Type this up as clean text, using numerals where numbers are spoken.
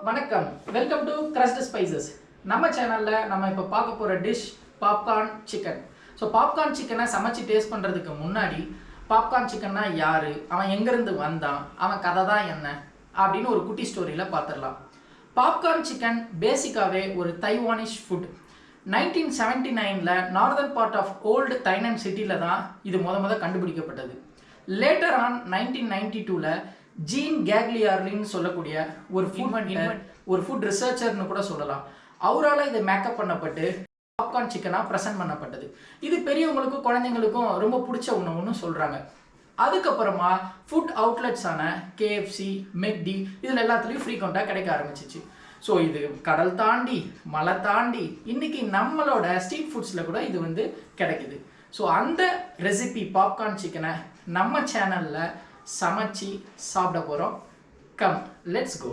வணக்கம். Welcome to Crushed Spices. நம்ம சேனல்ல நம்ம இப்ப பார்க்க போற dish popcorn chicken. So popcorn சிக்கனை சமைச்சு டேஸ்ட் பண்றதுக்கு முன்னாடி பாப்கார்ன் சிக்கன்னா யாரு, அவன் எங்கிருந்து வந்தான், அவன் கதை தான் என்ன அப்படின்னு ஒரு குட்டி ஸ்டோரியில பார்த்துடலாம். பாப்கார்ன் சிக்கன் பேசிக்காவே ஒரு தைவானிஷ் ஃபுட். 1979ல northern part of old Tainan சிட்டியில தான் இது முத கண்டுபிடிக்கப்பட்டது. லேட்டர் ஆன் 1992ல ஜீன் கேக்லியார்லின்னு சொல்லக்கூடிய ஒரு ஃபுட் ரிசர்ச்சர்னு கூட சொல்லலாம், அவரால் இதை மேக்கப் பண்ணப்பட்டு பாப்கார்ன் சிக்கனாக ப்ரெசென்ட் பண்ணப்பட்டது. இது பெரியவங்களுக்கும் குழந்தைங்களுக்கும் ரொம்ப பிடிச்ச உணவுன்னு சொல்கிறாங்க. அதுக்கப்புறமா ஃபுட் அவுட்லெட்ஸான KFC, மெக்டி இதில் எல்லாத்துலேயும் ஃப்ரீக்வெண்ட்டாக கிடைக்க ஆரம்பிச்சிச்சு. ஸோ இது கடல் தாண்டி மலை தாண்டி இன்னைக்கு நம்மளோட ஸ்ட்ரீட் ஃபுட்ஸில் கூட இது கிடைக்குது. ஸோ அந்த ரெசிபி பாப்கார்ன் சிக்கனை நம்ம சேனலில் சமைச்சு சாப்பிட போகிறோம். Come, let's go.